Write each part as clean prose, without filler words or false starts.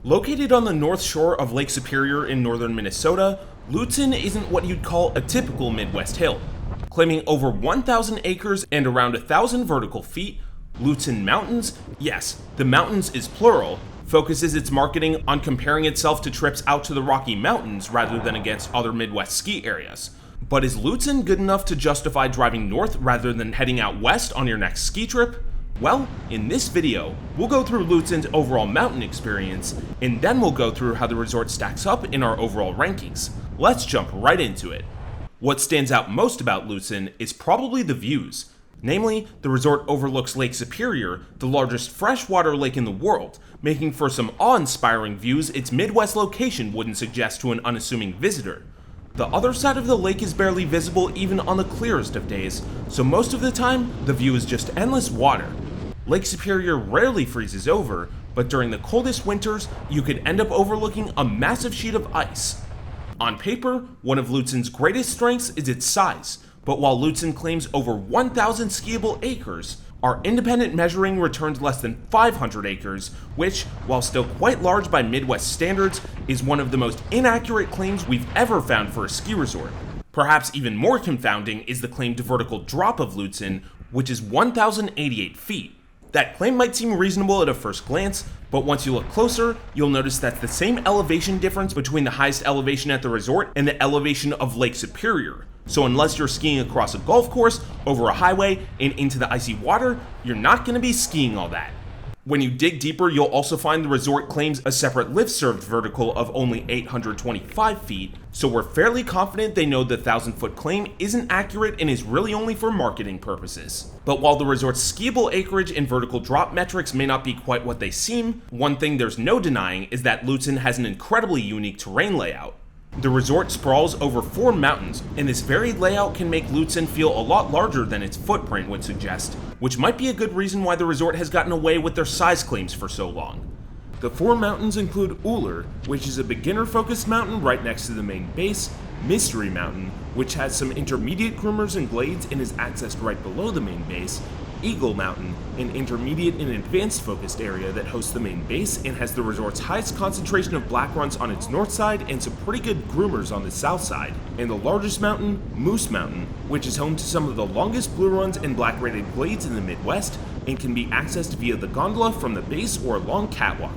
Located on the north shore of Lake Superior in northern Minnesota, Lutsen isn't what you'd call a typical Midwest hill. Claiming over 1,000 acres and around 1,000 vertical feet, Lutsen Mountains, yes, the mountains is plural, focuses its marketing on comparing itself to trips out to the Rocky Mountains rather than against other Midwest ski areas. But is Lutsen good enough to justify driving north rather than heading out west on your next ski trip? Well, in this video, we'll go through Lutsen's overall mountain experience, and then we'll go through how the resort stacks up in our overall rankings. Let's jump right into it. What stands out most about Lutsen is probably the views. Namely, the resort overlooks Lake Superior, the largest freshwater lake in the world, making for some awe-inspiring views its Midwest location wouldn't suggest to an unassuming visitor. The other side of the lake is barely visible even on the clearest of days, so most of the time, the view is just endless water. Lake Superior rarely freezes over, but during the coldest winters, you could end up overlooking a massive sheet of ice. On paper, one of Lutsen's greatest strengths is its size, but while Lutsen claims over 1,000 skiable acres, our independent measuring returned less than 500 acres, which, while still quite large by Midwest standards, is one of the most inaccurate claims we've ever found for a ski resort. Perhaps even more confounding is the claimed vertical drop of Lutsen, which is 1,088 feet. That claim might seem reasonable at a first glance, but once you look closer, you'll notice that's the same elevation difference between the highest elevation at the resort and the elevation of Lake Superior. So unless you're skiing across a golf course, over a highway, and into the icy water, you're not going to be skiing all that. When you dig deeper, you'll also find the resort claims a separate lift-served vertical of only 825 feet, so we're fairly confident they know the 1,000-foot claim isn't accurate and is really only for marketing purposes. But while the resort's skiable acreage and vertical drop metrics may not be quite what they seem, one thing there's no denying is that Lutsen has an incredibly unique terrain layout. The resort sprawls over 4 mountains, and this varied layout can make Lutsen feel a lot larger than its footprint would suggest, which might be a good reason why the resort has gotten away with their size claims for so long. The 4 mountains include Uller, which is a beginner-focused mountain right next to the main base, Mystery Mountain, which has some intermediate groomers and glades and is accessed right below the main base, Eagle Mountain, an intermediate and advanced focused area that hosts the main base and has the resort's highest concentration of black runs on its north side and some pretty good groomers on the south side, and the largest mountain, Moose Mountain, which is home to some of the longest blue runs and black rated glades in the Midwest and can be accessed via the gondola from the base or a long catwalk.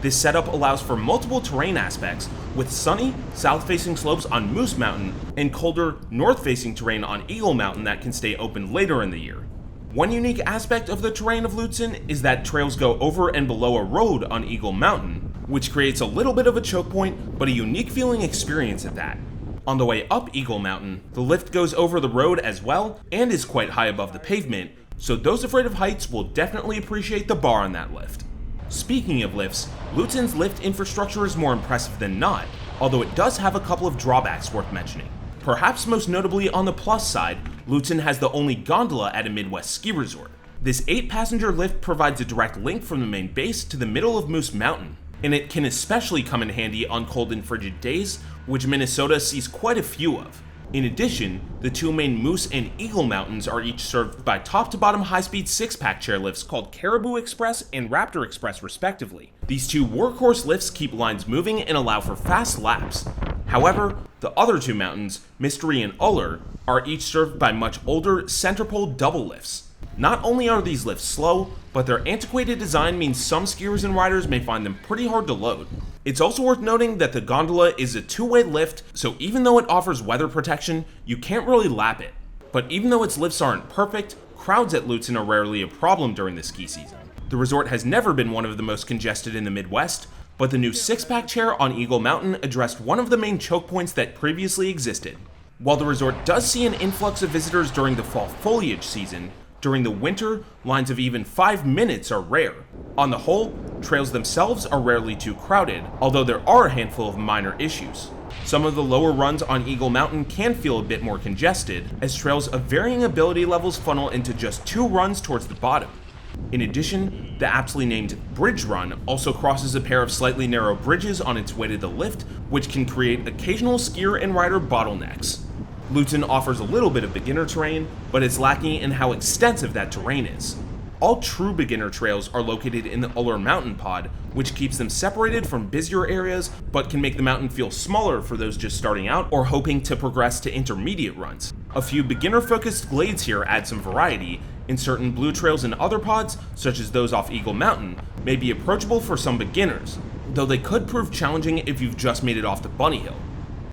This setup allows for multiple terrain aspects, with sunny, south-facing slopes on Moose Mountain and colder, north-facing terrain on Eagle Mountain that can stay open later in the year. One unique aspect of the terrain of Lutsen is that trails go over and below a road on Eagle Mountain, which creates a little bit of a choke point, but a unique feeling experience at that. On the way up Eagle Mountain, the lift goes over the road as well and is quite high above the pavement, so those afraid of heights will definitely appreciate the bar on that lift. Speaking of lifts, Lutsen's lift infrastructure is more impressive than not, although it does have a couple of drawbacks worth mentioning. Perhaps most notably on the plus side, Lutsen has the only gondola at a Midwest ski resort. This 8-passenger lift provides a direct link from the main base to the middle of Moose Mountain, and it can especially come in handy on cold and frigid days, which Minnesota sees quite a few of. In addition, the 2 main Moose and Eagle Mountains are each served by top-to-bottom high-speed 6-pack chairlifts called Caribou Express and Raptor Express respectively. These 2 workhorse lifts keep lines moving and allow for fast laps. However, the other 2 mountains, Mystery and Uller, are each served by much older center-pole double lifts. Not only are these lifts slow, but their antiquated design means some skiers and riders may find them pretty hard to load. It's also worth noting that the gondola is a 2-way lift, so even though it offers weather protection, you can't really lap it. But even though its lifts aren't perfect, crowds at Lutsen are rarely a problem during the ski season. The resort has never been one of the most congested in the Midwest, but the new 6-pack chair on Eagle Mountain addressed one of the main choke points that previously existed. While the resort does see an influx of visitors during the fall foliage season, during the winter, lines of even 5 minutes are rare. On the whole, trails themselves are rarely too crowded, although there are a handful of minor issues. Some of the lower runs on Eagle Mountain can feel a bit more congested, as trails of varying ability levels funnel into just 2 runs towards the bottom. In addition, the aptly named Bridge Run also crosses a pair of slightly narrow bridges on its way to the lift, which can create occasional skier and rider bottlenecks. Lutsen offers a little bit of beginner terrain, but it's lacking in how extensive that terrain is. All true beginner trails are located in the Uller Mountain Pod, which keeps them separated from busier areas, but can make the mountain feel smaller for those just starting out or hoping to progress to intermediate runs. A few beginner-focused glades here add some variety, and certain blue trails in other pods, such as those off Eagle Mountain, may be approachable for some beginners, though they could prove challenging if you've just made it off the bunny hill.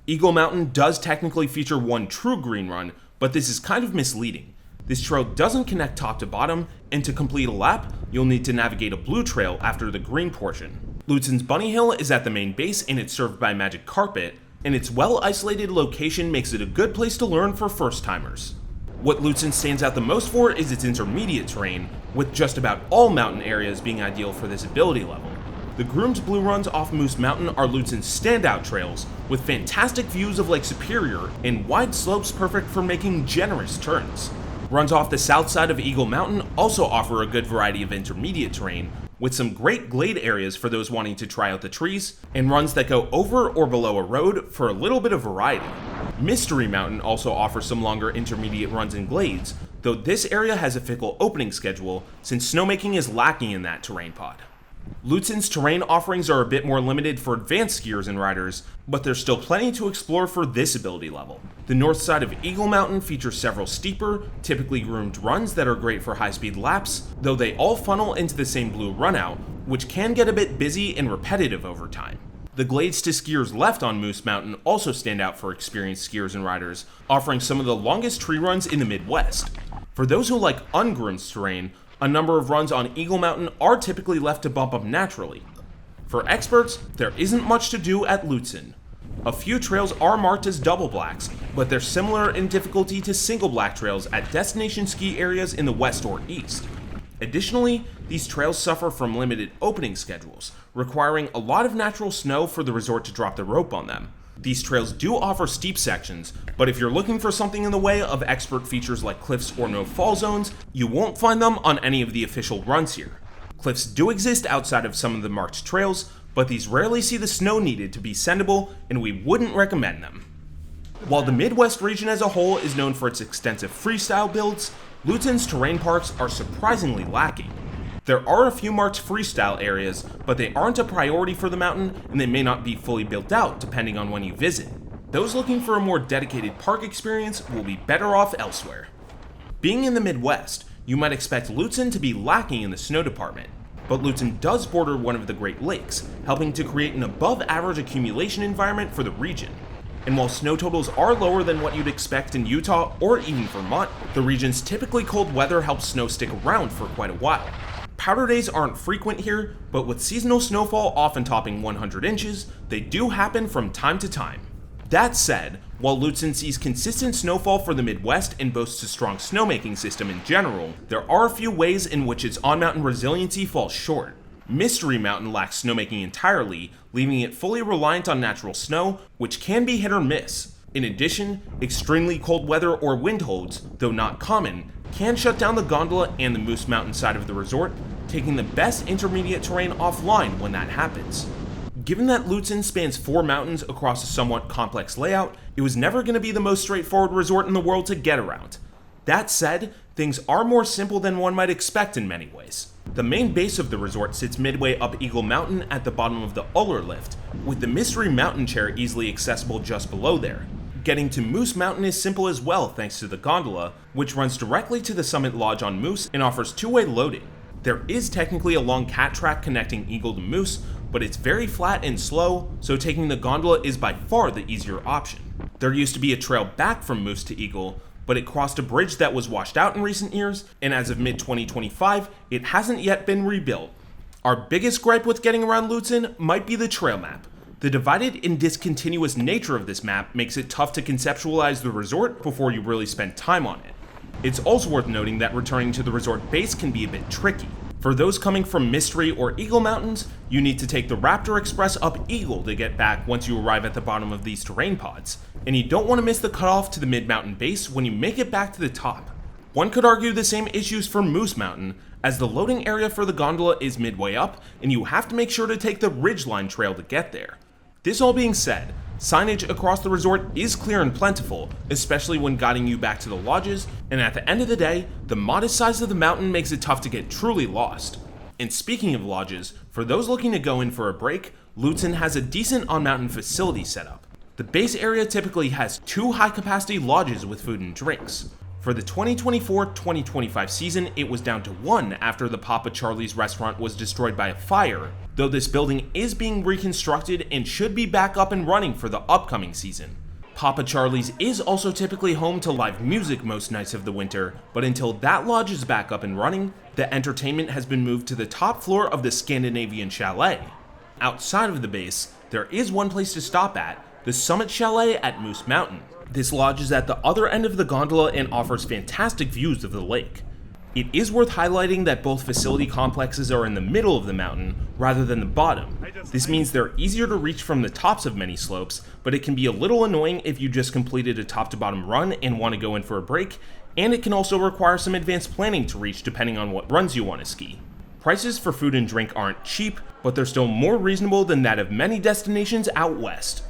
Eagle Mountain does technically feature one true green run, but this is kind of misleading. This trail doesn't connect top to bottom, and to complete a lap, you'll need to navigate a blue trail after the green portion. Lutsen's Bunny Hill is at the main base and it's served by Magic Carpet, and its well-isolated location makes it a good place to learn for first-timers. What Lutsen stands out the most for is its intermediate terrain, with just about all mountain areas being ideal for this ability level. The groomed blue runs off Moose Mountain are Lutsen's standout trails, with fantastic views of Lake Superior and wide slopes perfect for making generous turns. Runs off the south side of Eagle Mountain also offer a good variety of intermediate terrain, with some great glade areas for those wanting to try out the trees, and runs that go over or below a road for a little bit of variety. Mystery Mountain also offers some longer intermediate runs and glades, though this area has a fickle opening schedule since snowmaking is lacking in that terrain pod. Lutsen's terrain offerings are a bit more limited for advanced skiers and riders, but there's still plenty to explore for this ability level. The north side of Eagle Mountain features several steeper, typically groomed runs that are great for high-speed laps, though they all funnel into the same blue runout, which can get a bit busy and repetitive over time. The glades to skiers left on Moose Mountain also stand out for experienced skiers and riders, offering some of the longest tree runs in the Midwest. For those who like ungroomed terrain, a number of runs on Eagle Mountain are typically left to bump up naturally. For experts, there isn't much to do at Lutsen. A few trails are marked as double blacks, but they're similar in difficulty to single black trails at destination ski areas in the west or east. Additionally, these trails suffer from limited opening schedules, requiring a lot of natural snow for the resort to drop the rope on them. These trails do offer steep sections, but if you're looking for something in the way of expert features like cliffs or no fall zones, you won't find them on any of the official runs here. Cliffs do exist outside of some of the marked trails, but these rarely see the snow needed to be sendable, and we wouldn't recommend them. While the Midwest region as a whole is known for its extensive freestyle builds, Lutsen's terrain parks are surprisingly lacking. There are a few marked freestyle areas, but they aren't a priority for the mountain, and they may not be fully built out depending on when you visit. Those looking for a more dedicated park experience will be better off elsewhere. Being in the Midwest, you might expect Lutsen to be lacking in the snow department, but Lutsen does border one of the Great Lakes, helping to create an above-average accumulation environment for the region. And while snow totals are lower than what you'd expect in Utah or even Vermont, the region's typically cold weather helps snow stick around for quite a while. Powder days aren't frequent here, but with seasonal snowfall often topping 100 inches, they do happen from time to time. That said, while Lutsen sees consistent snowfall for the Midwest and boasts a strong snowmaking system in general, there are a few ways in which its on-mountain resiliency falls short. Mystery Mountain lacks snowmaking entirely, leaving it fully reliant on natural snow, which can be hit or miss. In addition, extremely cold weather or wind holds, though not common, can shut down the gondola and the Moose Mountain side of the resort, taking the best intermediate terrain offline when that happens. Given that Lutsen spans 4 mountains across a somewhat complex layout, it was never going to be the most straightforward resort in the world to get around. That said, things are more simple than one might expect in many ways. The main base of the resort sits midway up Eagle Mountain at the bottom of the Uller Lift, with the Mystery Mountain Chair easily accessible just below there. Getting to Moose Mountain is simple as well thanks to the gondola, which runs directly to the Summit Lodge on Moose and offers two-way loading. There is technically a long cat track connecting Eagle to Moose, but it's very flat and slow, so taking the gondola is by far the easier option. There used to be a trail back from Moose to Eagle, but it crossed a bridge that was washed out in recent years, and as of mid-2025, it hasn't yet been rebuilt. Our biggest gripe with getting around Lutsen might be the trail map. The divided and discontinuous nature of this map makes it tough to conceptualize the resort before you really spend time on it. It's also worth noting that returning to the resort base can be a bit tricky. For those coming from Mystery or Eagle Mountains, you need to take the Raptor Express up Eagle to get back once you arrive at the bottom of these terrain pods, and you don't want to miss the cutoff to the mid-mountain base when you make it back to the top. One could argue the same issues for Moose Mountain, as the loading area for the gondola is midway up, and you have to make sure to take the Ridgeline Trail to get there. This all being said, Signage across the resort is clear and plentiful, especially when guiding you back to the lodges, and at the end of the day, the modest size of the mountain makes it tough to get truly lost. And speaking of lodges, for those looking to go in for a break, Lutsen has a decent on-mountain facility setup. The base area typically has 2 high-capacity lodges with food and drinks. For the 2024-2025 season, it was down to 1 after the Papa Charlie's restaurant was destroyed by a fire, though this building is being reconstructed and should be back up and running for the upcoming season. Papa Charlie's is also typically home to live music most nights of the winter, but until that lodge is back up and running, the entertainment has been moved to the top floor of the Scandinavian Chalet. Outside of the base, there is one place to stop at, the Summit Chalet at Moose Mountain. This lodge is at the other end of the gondola and offers fantastic views of the lake. It is worth highlighting that both facility complexes are in the middle of the mountain rather than the bottom. This means they're easier to reach from the tops of many slopes, but it can be a little annoying if you just completed a top to bottom run and want to go in for a break, and it can also require some advanced planning to reach depending on what runs you want to ski. Prices for food and drink aren't cheap, but they're still more reasonable than that of many destinations out west.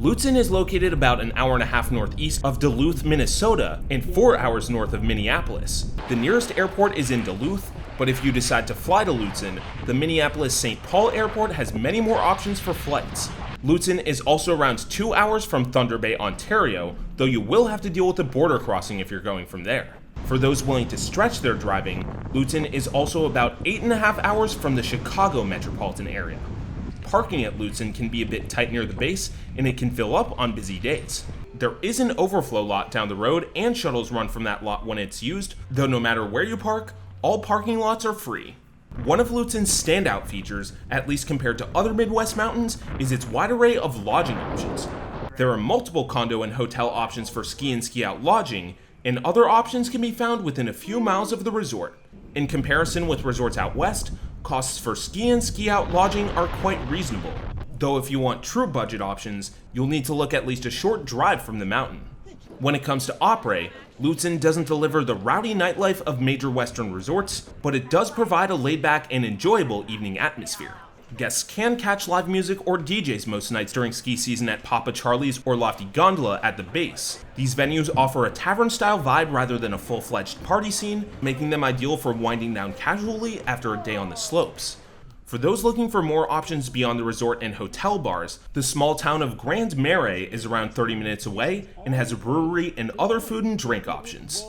Lutsen is located about an hour and a half northeast of Duluth, Minnesota, and 4 hours north of Minneapolis. The nearest airport is in Duluth, but if you decide to fly to Lutsen, the Minneapolis-St. Paul Airport has many more options for flights. Lutsen is also around 2 hours from Thunder Bay, Ontario, though you will have to deal with the border crossing if you're going from there. For those willing to stretch their driving, Lutsen is also about 8.5 hours from the Chicago metropolitan area. Parking at Lutsen can be a bit tight near the base, and it can fill up on busy days. There is an overflow lot down the road, and shuttles run from that lot when it's used, though no matter where you park, all parking lots are free. One of Lutsen's standout features, at least compared to other Midwest mountains, is its wide array of lodging options. There are multiple condo and hotel options for ski and ski out lodging, and other options can be found within a few miles of the resort. In comparison with resorts out west, costs for ski and ski out lodging are quite reasonable, though if you want true budget options, you'll need to look at least a short drive from the mountain. When it comes to Après, Lutsen doesn't deliver the rowdy nightlife of major western resorts, but it does provide a laid-back and enjoyable evening atmosphere. Guests can catch live music or DJs most nights during ski season at Papa Charlie's or Lofty Gondola at the base. These venues offer a tavern-style vibe rather than a full-fledged party scene, making them ideal for winding down casually after a day on the slopes. For those looking for more options beyond the resort and hotel bars, the small town of Grand Marais is around 30 minutes away and has a brewery and other food and drink options.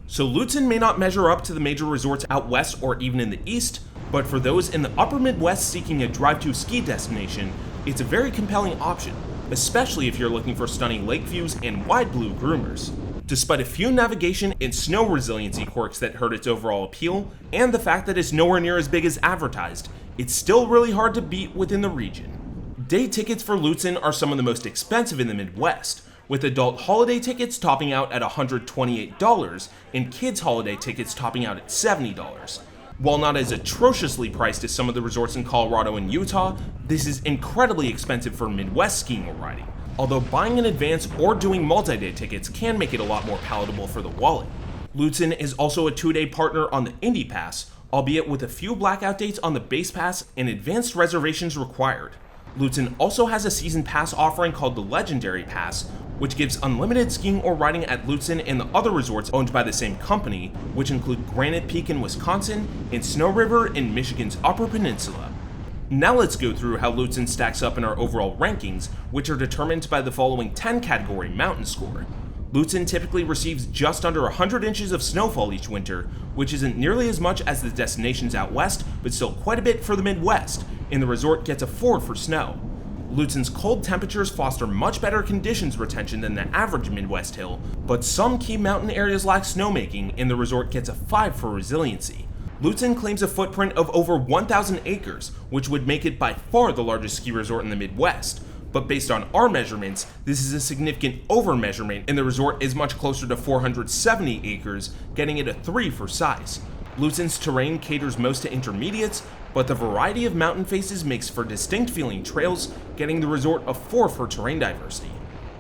So Lutsen may not measure up to the major resorts out west or even in the east, but for those in the upper Midwest seeking a drive-to ski destination, it's a very compelling option, especially if you're looking for stunning lake views and wide blue groomers. Despite a few navigation and snow resiliency quirks that hurt its overall appeal, and the fact that it's nowhere near as big as advertised, it's still really hard to beat within the region. Day tickets for Lutsen are some of the most expensive in the Midwest, with adult holiday tickets topping out at $128 and kids holiday tickets topping out at $70. While not as atrociously priced as some of the resorts in Colorado and Utah, this is incredibly expensive for Midwest skiing or riding, although buying in advance or doing multi-day tickets can make it a lot more palatable for the wallet. Lutsen is also a 2-day partner on the Indy Pass, albeit with a few blackout dates on the base pass and advanced reservations required. Lutsen also has a season pass offering called the Legendary Pass, which gives unlimited skiing or riding at Lutsen and the other resorts owned by the same company, which include Granite Peak in Wisconsin and Snow River in Michigan's Upper Peninsula. Now let's go through how Lutsen stacks up in our overall rankings, which are determined by the following 10-category mountain score. Lutsen typically receives just under 100 inches of snowfall each winter, which isn't nearly as much as the destinations out west, but still quite a bit for the Midwest, and the resort gets a 4 for snow. Lutsen's cold temperatures foster much better conditions retention than the average Midwest hill, but some key mountain areas lack snowmaking, and the resort gets a 5 for resiliency. Lutsen claims a footprint of over 1,000 acres, which would make it by far the largest ski resort in the Midwest. But based on our measurements, this is a significant over-measurement, and the resort is much closer to 470 acres, getting it a 3 for size. Lutsen's terrain caters most to intermediates, but the variety of mountain faces makes for distinct feeling trails, getting the resort a 4 for terrain diversity.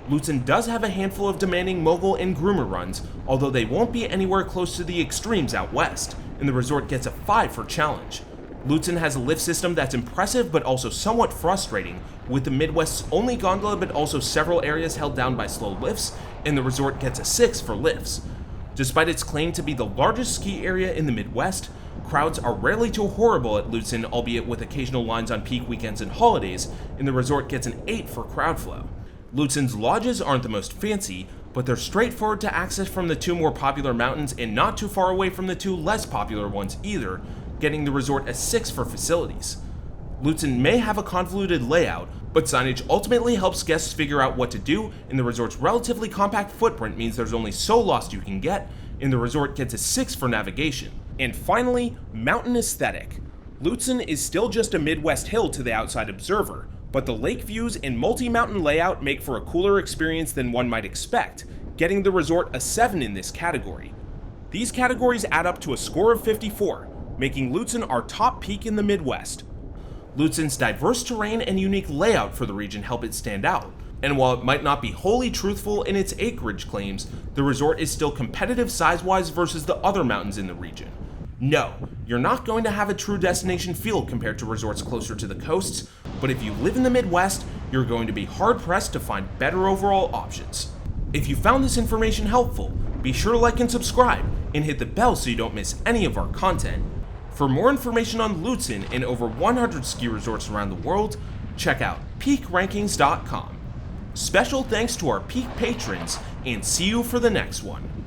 Lutsen does have a handful of demanding mogul and groomer runs, although they won't be anywhere close to the extremes out west, and the resort gets a 5 for challenge. Lutsen has a lift system that's impressive but also somewhat frustrating, with the Midwest's only gondola but also several areas held down by slow lifts, and the resort gets a 6 for lifts. Despite its claim to be the largest ski area in the Midwest, crowds are rarely too horrible at Lutsen, albeit with occasional lines on peak weekends and holidays, and the resort gets an 8 for crowd flow. Lutsen's lodges aren't the most fancy, but they're straightforward to access from the 2 more popular mountains and not too far away from the 2 less popular ones either, getting the resort a 6 for facilities. Lutsen may have a convoluted layout, but signage ultimately helps guests figure out what to do, and the resort's relatively compact footprint means there's only so lost you can get, and the resort gets a 6 for navigation. And finally, mountain aesthetic. Lutsen is still just a Midwest hill to the outside observer, but the lake views and multi-mountain layout make for a cooler experience than one might expect, getting the resort a 7 in this category. These categories add up to a score of 54, making Lutsen our top peak in the Midwest. Lutsen's diverse terrain and unique layout for the region help it stand out, and while it might not be wholly truthful in its acreage claims, the resort is still competitive size-wise versus the other mountains in the region. No, you're not going to have a true destination feel compared to resorts closer to the coasts, but if you live in the Midwest, you're going to be hard-pressed to find better overall options. If you found this information helpful, be sure to like and subscribe, and hit the bell so you don't miss any of our content. For more information on Lutsen and over 100 ski resorts around the world, check out peakrankings.com. Special thanks to our Peak patrons, and see you for the next one.